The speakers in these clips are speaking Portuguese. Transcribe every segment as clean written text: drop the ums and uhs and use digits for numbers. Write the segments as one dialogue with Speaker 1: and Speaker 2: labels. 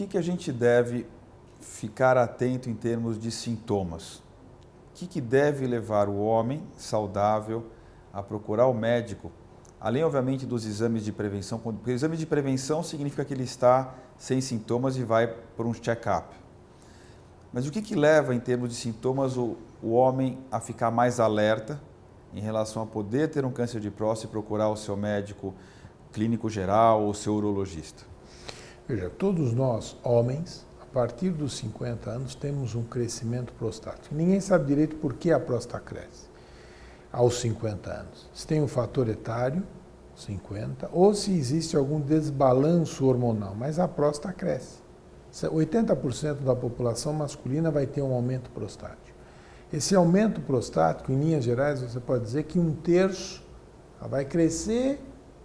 Speaker 1: que a gente deve ficar atento em termos de sintomas? O que deve levar o homem saudável a procurar o médico, além, obviamente, dos exames de prevenção? Porque o exame de prevenção significa que ele está sem sintomas e vai por um check-up. Mas o que leva, em termos de sintomas, o homem a ficar mais alerta em relação a poder ter um câncer de próstata e procurar o seu médico clínico geral ou seu urologista?
Speaker 2: Veja, todos nós, homens, a partir dos 50 anos, temos um crescimento prostático. Ninguém sabe direito por que a próstata cresce aos 50 anos. Se tem um fator etário, 50, ou se existe algum desbalanço hormonal, mas a próstata cresce. 80% da população masculina vai ter um aumento prostático. Esse aumento prostático, em linhas gerais, você pode dizer que 1/3 vai crescer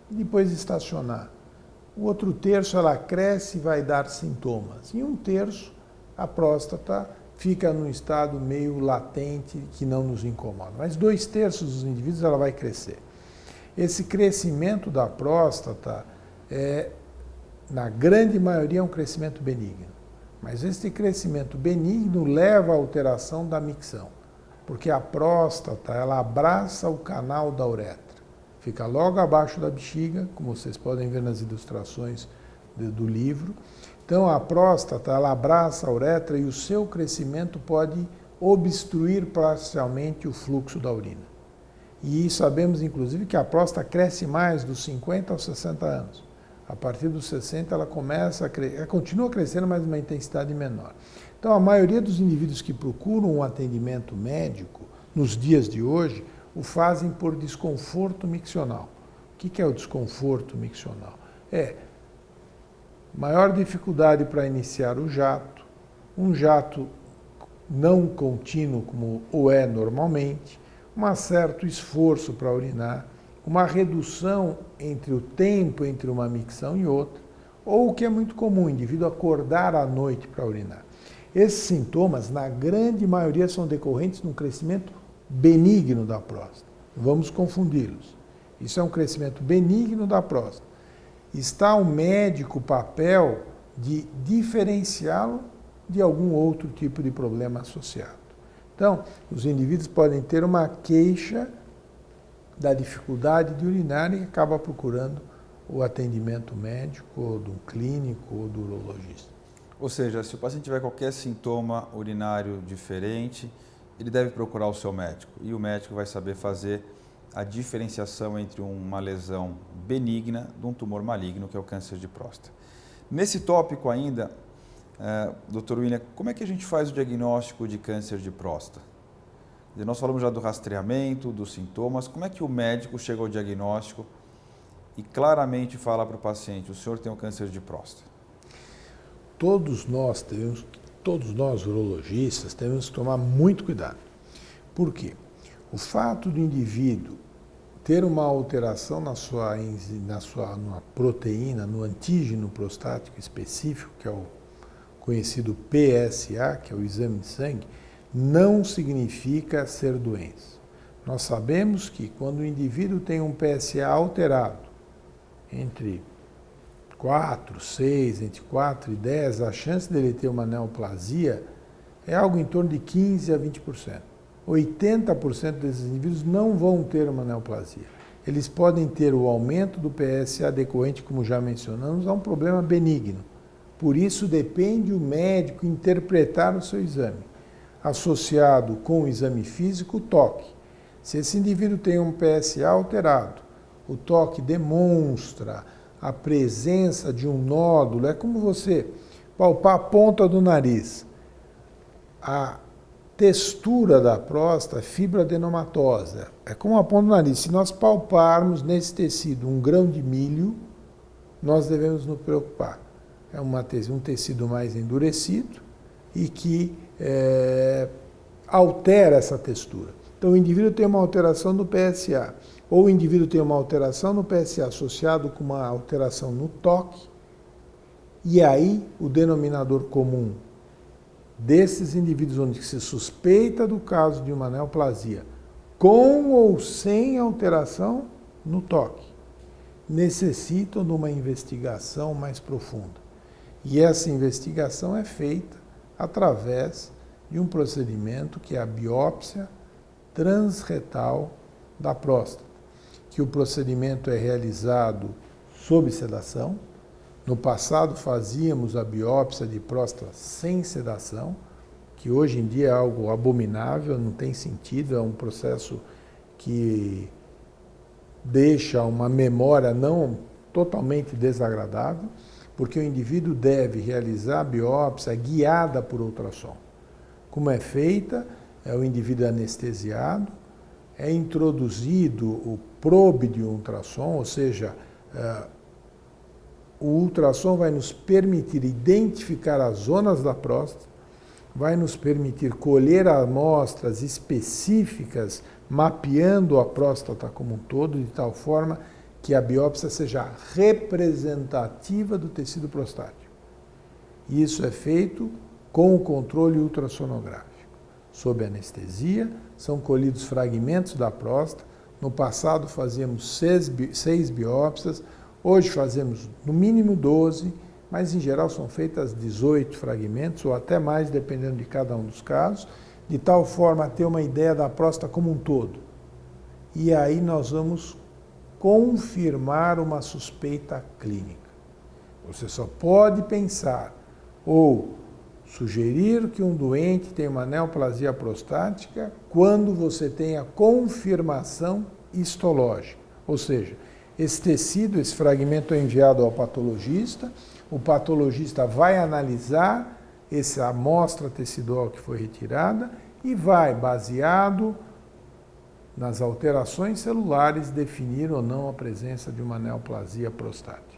Speaker 2: e depois estacionar. O outro terço ela cresce e vai dar sintomas. E 1/3 a próstata fica num estado meio latente que não nos incomoda. Mas 2/3 dos indivíduos ela vai crescer. Esse crescimento da próstata na grande maioria é um crescimento benigno. Mas esse crescimento benigno leva à alteração da micção, porque a próstata ela abraça o canal da uretra. Fica logo abaixo da bexiga, como vocês podem ver nas ilustrações do livro. Então, a próstata, ela abraça a uretra e o seu crescimento pode obstruir parcialmente o fluxo da urina. E sabemos, inclusive, que a próstata cresce mais dos 50 aos 60 anos. A partir dos 60, ela começa a crescer, ela continua crescendo, mas uma intensidade menor. Então, a maioria dos indivíduos que procuram um atendimento médico, nos dias de hoje, o fazem por desconforto miccional. O que é o desconforto miccional? É maior dificuldade para iniciar o jato, um jato não contínuo como o é normalmente, um certo esforço para urinar, uma redução entre o tempo entre uma micção e outra, ou o que é muito comum, o indivíduo acordar à noite para urinar. Esses sintomas, na grande maioria, são decorrentes de um crescimento benigno da próstata. Vamos confundi-los. Isso é um crescimento benigno da próstata. Está ao médico o papel de diferenciá-lo de algum outro tipo de problema associado. Então, os indivíduos podem ter uma queixa da dificuldade de urinar e acaba procurando o atendimento médico, ou do clínico, ou do urologista.
Speaker 1: Ou seja, se o paciente tiver qualquer sintoma urinário diferente, ele deve procurar o seu médico e o médico vai saber fazer a diferenciação entre uma lesão benigna de um tumor maligno, que é o câncer de próstata. Nesse tópico ainda, Dr. William, como é que a gente faz o diagnóstico de câncer de próstata? Nós falamos já do rastreamento, dos sintomas, como é que o médico chega ao diagnóstico e claramente fala para o paciente, o senhor tem um câncer de próstata?
Speaker 2: Todos nós, urologistas, temos que tomar muito cuidado. Por quê? O fato do indivíduo ter uma alteração numa proteína, no antígeno prostático específico, que é o conhecido PSA, que é o exame de sangue, não significa ser doença. Nós sabemos que quando o indivíduo tem um PSA alterado, entre 4, 6, entre 4 e 10, a chance dele ter uma neoplasia é algo em torno de 15 a 20%. 80% desses indivíduos não vão ter uma neoplasia. Eles podem ter o aumento do PSA decorrente, como já mencionamos, a um problema benigno. Por isso, depende o médico interpretar o seu exame, associado com o exame físico, o toque. Se esse indivíduo tem um PSA alterado, o toque demonstra a presença de um nódulo, é como você palpar a ponta do nariz. A textura da próstata é fibroadenomatosa, é como a ponta do nariz. Se nós palparmos nesse tecido um grão de milho, nós devemos nos preocupar. É um tecido mais endurecido e que altera essa textura. Então, o indivíduo tem uma alteração no PSA, ou o indivíduo tem uma alteração no PSA associado com uma alteração no toque, e aí o denominador comum desses indivíduos onde se suspeita do caso de uma neoplasia, com ou sem alteração no toque, necessitam de uma investigação mais profunda. E essa investigação é feita através de um procedimento que é a biópsia transretal da próstata, que o procedimento é realizado sob sedação. No passado fazíamos a biópsia de próstata sem sedação, que hoje em dia é algo abominável, não tem sentido, é um processo que deixa uma memória não totalmente desagradável, porque o indivíduo deve realizar a biópsia guiada por ultrassom. Como é feita? É o indivíduo anestesiado, é introduzido o probe de ultrassom, ou seja, o ultrassom vai nos permitir identificar as zonas da próstata, vai nos permitir colher amostras específicas, mapeando a próstata como um todo, de tal forma que a biópsia seja representativa do tecido prostático. Isso é feito com o controle ultrassonográfico. Sob anestesia, são colhidos fragmentos da próstata. No passado fazíamos 6 biópsias, hoje fazemos no mínimo 12, mas em geral são feitas 18 fragmentos ou até mais, dependendo de cada um dos casos, de tal forma a ter uma ideia da próstata como um todo. E aí nós vamos confirmar uma suspeita clínica. Você só pode pensar ou sugerir que um doente tem uma neoplasia prostática quando você tem a confirmação histológica. Ou seja, esse tecido, esse fragmento é enviado ao patologista, o patologista vai analisar essa amostra tecidual que foi retirada e vai, baseado nas alterações celulares, definir ou não a presença de uma neoplasia prostática.